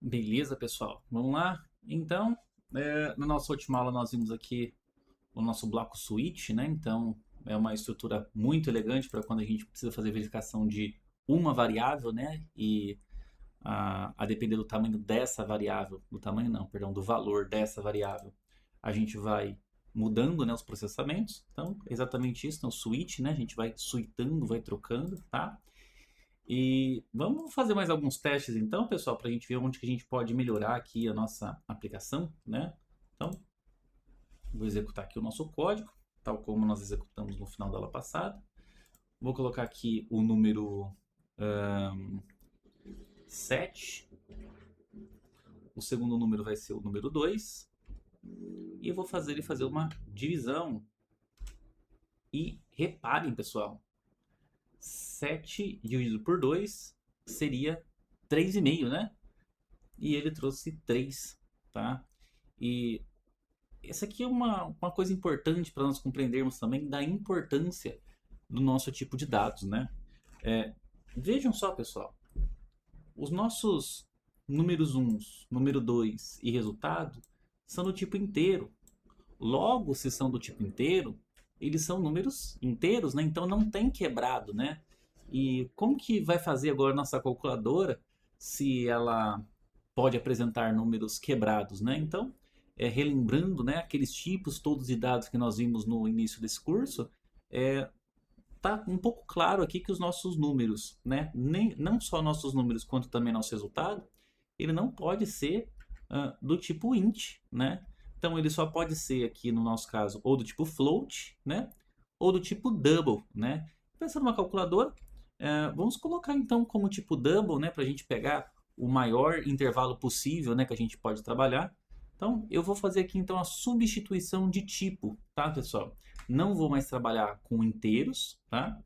Beleza, pessoal? Vamos lá? Então, na nossa última aula nós vimos aqui o nosso bloco switch, né? Então, é uma estrutura muito elegante para quando a gente precisa fazer verificação de uma variável, né? E a depender do tamanho dessa variável, do tamanho não, perdão, do valor dessa variável, a gente vai mudando, né, os processamentos. Então, é exatamente isso, então, switch, né? A gente vai switchando, vai trocando, tá? E vamos fazer mais alguns testes então, pessoal, para a gente ver onde que a gente pode melhorar aqui a nossa aplicação, né? Então, vou executar aqui o nosso código, tal como nós executamos no final da aula passada. Vou colocar aqui o número 7, o segundo número vai ser o número 2, e eu vou fazer ele fazer uma divisão. E reparem, pessoal, 7 dividido por 2 seria 3,5, né? E ele trouxe 3, tá? E essa aqui é uma coisa importante para nós compreendermos também da importância do nosso tipo de dados, né? É, vejam só, pessoal, os nossos números uns, número 2 e resultado são do tipo inteiro. Logo, se são do tipo inteiro, eles são números inteiros, né? Então não tem quebrado, né? E como que vai fazer agora a nossa calculadora se ela pode apresentar números quebrados, né? Então, relembrando, né, aqueles tipos todos de dados que nós vimos no início desse curso, tá um pouco claro aqui que os nossos números, né, nem, não só nossos números quanto também nosso resultado, ele não pode ser do tipo int, né? Então ele só pode ser aqui no nosso caso ou do tipo float, né? Ou do tipo double, né? Pensando numa calculadora, vamos colocar então como tipo double, né? Para a gente pegar o maior intervalo possível, né? Que a gente pode trabalhar. Então eu vou fazer aqui então a substituição de tipo, tá, pessoal? Não vou mais trabalhar com inteiros, tá?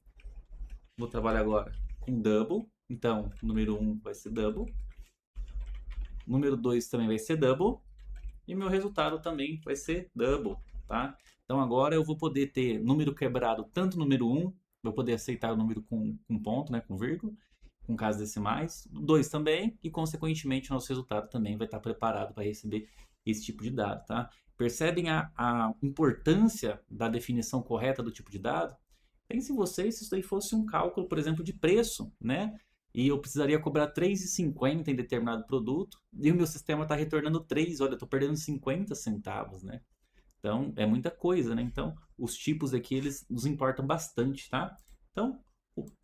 Vou trabalhar agora com double. Então, número um vai ser double. Número 2 também vai ser double. E meu resultado também vai ser double, tá? Então agora eu vou poder ter número quebrado tanto número um, vou poder aceitar o número com ponto, né, com vírgula, com casas decimais, 2 também, e consequentemente o nosso resultado também vai estar preparado para receber esse tipo de dado, tá? Percebem a importância da definição correta do tipo de dado? Pensem vocês se isso daí fosse um cálculo, por exemplo, de preço, né? E eu precisaria cobrar 3,50 em determinado produto, e o meu sistema está retornando 3, olha, eu estou perdendo 50 centavos, né? Então, é muita coisa, né? Então, os tipos aqui, eles nos importam bastante, tá? Então,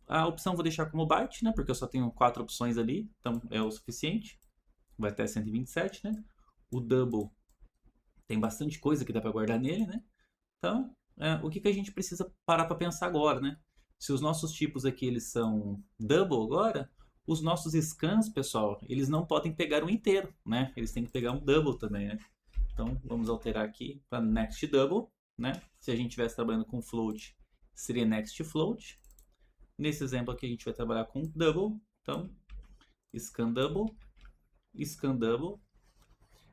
a opção eu vou deixar como byte, né? Porque eu só tenho 4 opções ali, então é o suficiente. Vai até 127, né? O double tem bastante coisa que dá para guardar nele, né? Então, o que, que a gente precisa parar para pensar agora, né? Se os nossos tipos aqui eles são double agora, os nossos scans, pessoal, eles não podem pegar um inteiro, né? Eles têm que pegar um double também, né? Então, vamos alterar aqui para next double, né? Se a gente estivesse trabalhando com float, seria next float. Nesse exemplo aqui a gente vai trabalhar com double, então scan double,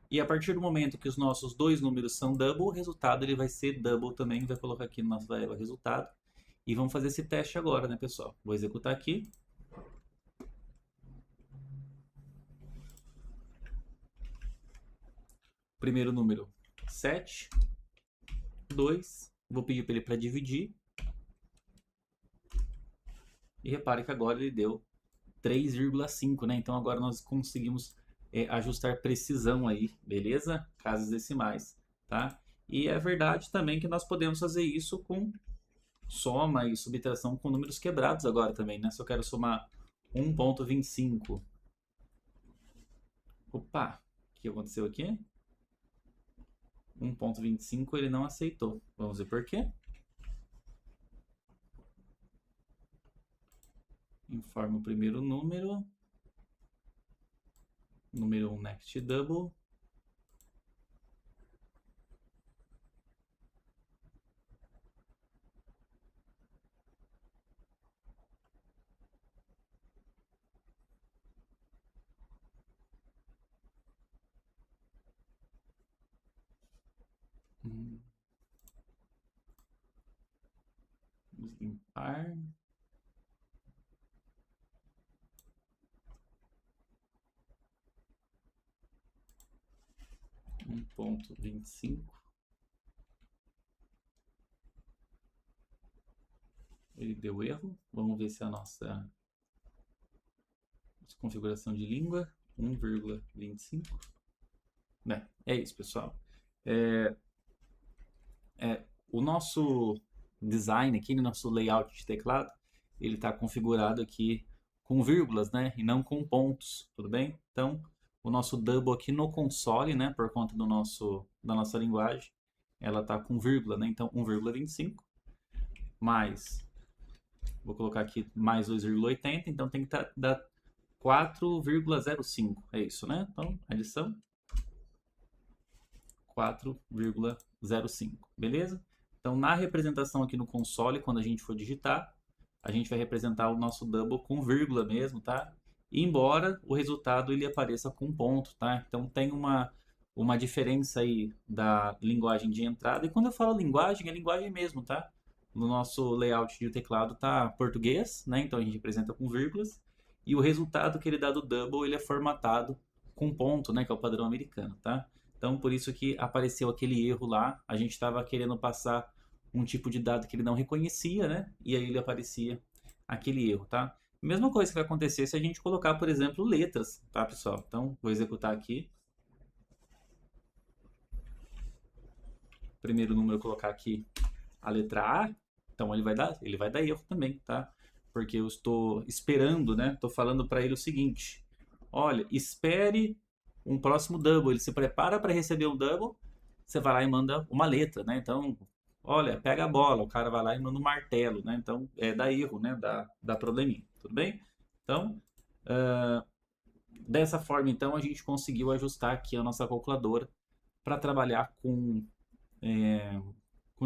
e a partir do momento que os nossos dois números são double, o resultado ele vai ser double também. Vai colocar aqui no nosso variável resultado. E vamos fazer esse teste agora, né, pessoal? Vou executar aqui. Primeiro número 7, 2. Vou pedir para ele para dividir. E repare que agora ele deu 3,5, né? Então agora nós conseguimos ajustar precisão aí, beleza? Casas decimais, tá? E é verdade também que nós podemos fazer isso com soma e subtração com números quebrados agora também, né? Se eu quero somar 1,25. Opa, o que aconteceu aqui? 1,25 ele não aceitou. Vamos ver por quê. Informa o primeiro número. Número 1 next double. Vamos limpar. 1.25. Ele deu erro. Vamos ver se a nossa configuração de língua 1,25. É isso, pessoal. O nosso design aqui, no nosso layout de teclado, ele está configurado aqui com vírgulas, né? E não com pontos, tudo bem? Então, o nosso double aqui no console, né? Por conta da nossa linguagem, ela está com vírgula, né? Então, 1,25 mais, vou colocar aqui mais 2,80, então tem que dar 4,05, é isso, né? Então, adição 4,05, beleza? Então, na representação aqui no console, quando a gente for digitar, a gente vai representar o nosso double com vírgula mesmo, tá? Embora o resultado ele apareça com ponto, tá? Então, tem uma diferença aí da linguagem de entrada. E quando eu falo linguagem, é linguagem mesmo, tá? No nosso layout de teclado tá português, né? Então, a gente representa com vírgulas. E o resultado que ele dá do double, ele é formatado com ponto, né? Que é o padrão americano, tá? Então, por isso que apareceu aquele erro lá. A gente estava querendo passar um tipo de dado que ele não reconhecia, né? E aí ele aparecia aquele erro, tá? Mesma coisa que vai acontecer se a gente colocar, por exemplo, letras, tá, pessoal? Então, vou executar aqui. Primeiro número, colocar aqui a letra A. Então, ele vai dar erro também, tá? Porque eu estou esperando, né? Estou falando para ele o seguinte: olha, espere um próximo double. Ele se prepara para receber um double, você vai lá e manda uma letra, né? Então, olha, pega a bola, o cara vai lá e manda um martelo, né? Então, dá erro, né? Dá probleminha, tudo bem? Então, dessa forma, então, a gente conseguiu ajustar aqui a nossa calculadora para trabalhar com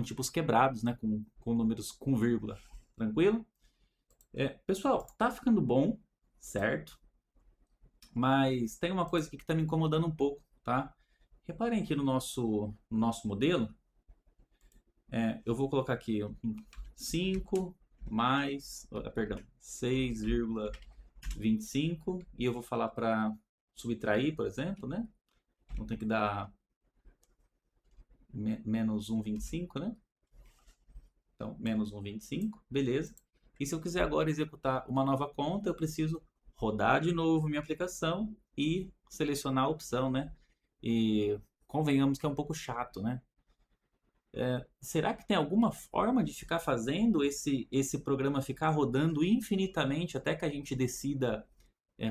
tipos quebrados, né? Com números com vírgula, tranquilo? Pessoal, tá ficando bom, certo? Mas tem uma coisa aqui que está me incomodando um pouco, tá? Reparem aqui no nosso modelo. Eu vou colocar aqui 5 mais, perdão, 6,25 e eu vou falar para subtrair, por exemplo, né? Então tem que dar menos 1,25, né? Então, menos 1,25, beleza. E se eu quiser agora executar uma nova conta, eu preciso rodar de novo minha aplicação e selecionar a opção, né? E convenhamos que é um pouco chato, né? Será que tem alguma forma de ficar fazendo esse programa ficar rodando infinitamente até que a gente decida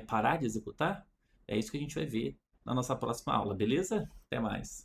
parar de executar? É isso que a gente vai ver na nossa próxima aula, beleza? Até mais!